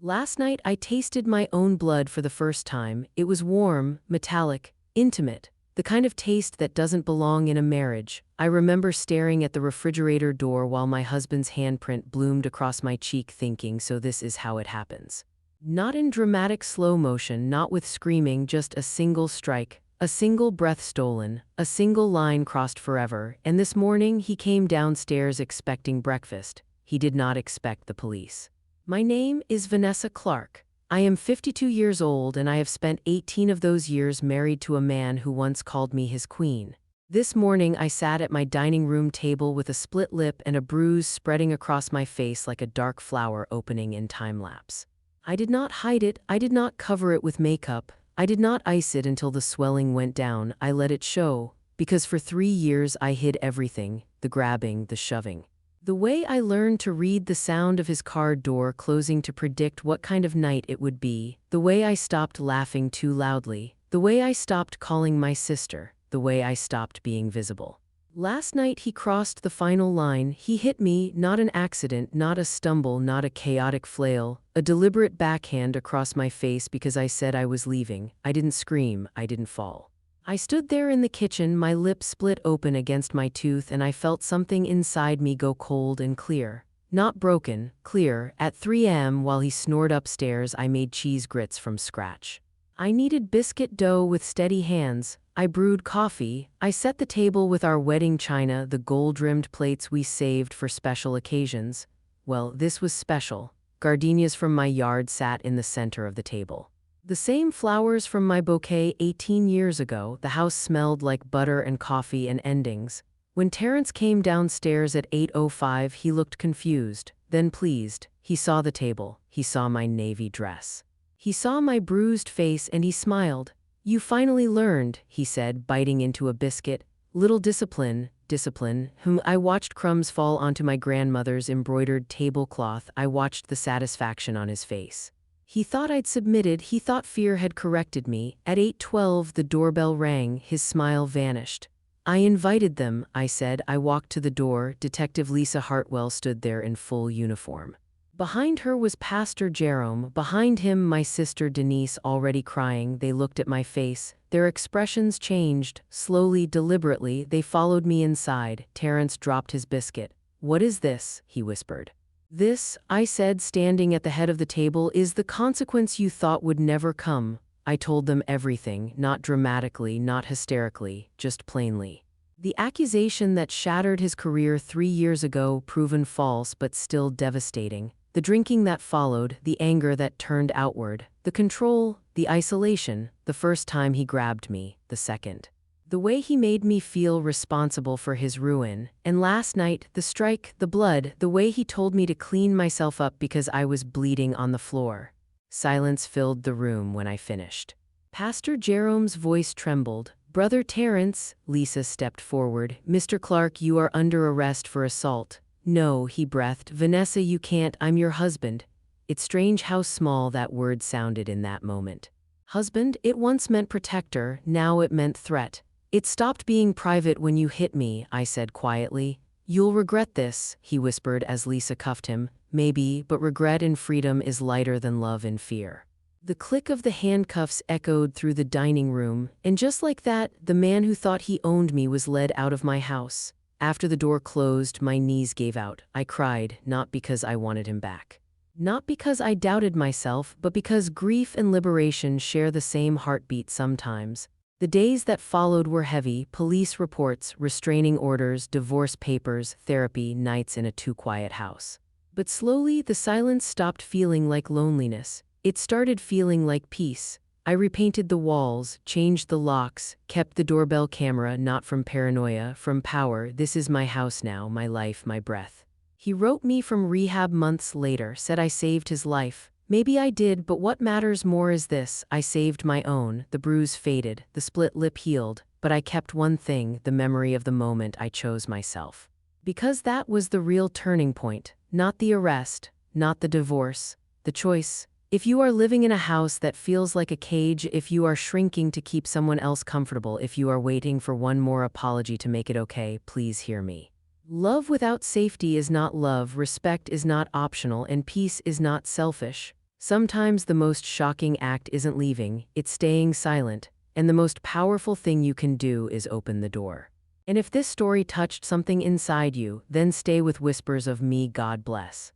Last night I tasted my own blood for the first time. It was warm, metallic, intimate, the kind of taste that doesn't belong in a marriage. I remember staring at the refrigerator door while my husband's handprint bloomed across my cheek thinking, so this is how it happens. Not in dramatic slow motion, not with screaming, just a single strike, a single breath stolen, a single line crossed forever. And this morning he came downstairs expecting breakfast. He did not expect the police. My name is Vanessa Clark. I am 52 years old and I have spent 18 of those years married to a man who once called me his queen. This morning I sat at my dining room table with a split lip and a bruise spreading across my face like a dark flower opening in time-lapse. I did not hide it, I did not cover it with makeup, I did not ice it until the swelling went down. I let it show, because for 3 years I hid everything, the grabbing, the shoving. The way I learned to read the sound of his car door closing to predict what kind of night it would be, the way I stopped laughing too loudly, the way I stopped calling my sister, the way I stopped being visible. Last night he crossed the final line. He hit me, not an accident, not a stumble, not a chaotic flail, a deliberate backhand across my face because I said I was leaving. I didn't scream, I didn't fall. I stood there in the kitchen, my lip split open against my tooth, and I felt something inside me go cold and clear. Not broken, clear. At 3 a.m. while he snored upstairs, I made cheese grits from scratch. I kneaded biscuit dough with steady hands. I brewed coffee. I set the table with our wedding china, the gold-rimmed plates we saved for special occasions. Well, this was special. Gardenias from my yard sat in the center of the table. The same flowers from my bouquet 18 years ago. The house smelled like butter and coffee and endings. When Terrence came downstairs at 8:05, he looked confused, then pleased. He saw the table. He saw my navy dress. He saw my bruised face and he smiled. "You finally learned," he said, biting into a biscuit. "Little discipline." I watched crumbs fall onto my grandmother's embroidered tablecloth. I watched the satisfaction on his face. He thought I'd submitted, he thought fear had corrected me. At 8:12 the doorbell rang, his smile vanished. "I invited them," I said. I walked to the door. Detective Lisa Hartwell stood there in full uniform. Behind her was Pastor Jerome, behind him my sister Denise, already crying. They looked at my face. Their expressions changed, slowly, deliberately. They followed me inside. Terrence dropped his biscuit. "What is this?" he whispered. "This," I said, standing at the head of the table, "is the consequence you thought would never come." I told them everything, not dramatically, not hysterically, just plainly. The accusation that shattered his career 3 years ago, proven false but still devastating. The drinking that followed, the anger that turned outward, the control, the isolation, the first time he grabbed me, the second. The way he made me feel responsible for his ruin, and last night, the strike, the blood, the way he told me to clean myself up because I was bleeding on the floor. Silence filled the room when I finished. Pastor Jerome's voice trembled. "Brother Terrence," Lisa stepped forward. "Mr. Clark, you are under arrest for assault." "No," he breathed. "Vanessa, you can't. I'm your husband." It's strange how small that word sounded in that moment. Husband, it once meant protector, now it meant threat. "It stopped being private when you hit me," I said quietly. "You'll regret this," he whispered as Lisa cuffed him. "Maybe, but regret in freedom is lighter than love in fear." The click of the handcuffs echoed through the dining room, and just like that, the man who thought he owned me was led out of my house. After the door closed, my knees gave out. I cried, not because I wanted him back. Not because I doubted myself, but because grief and liberation share the same heartbeat sometimes. The days that followed were heavy: police reports, restraining orders, divorce papers, therapy, nights in a too-quiet house. But slowly, the silence stopped feeling like loneliness. It started feeling like peace. I repainted the walls, changed the locks, kept the doorbell camera, not from paranoia, from power. This is my house now, my life, my breath. He wrote me from rehab months later, said I saved his life. Maybe I did, but what matters more is this: I saved my own. The bruise faded, the split lip healed, but I kept one thing, the memory of the moment I chose myself. Because that was the real turning point, not the arrest, not the divorce, the choice. If you are living in a house that feels like a cage, if you are shrinking to keep someone else comfortable, if you are waiting for one more apology to make it okay, please hear me. Love without safety is not love, respect is not optional, and peace is not selfish. Sometimes the most shocking act isn't leaving, it's staying silent, and the most powerful thing you can do is open the door. And if this story touched something inside you, then stay with Whispers of Me. God bless.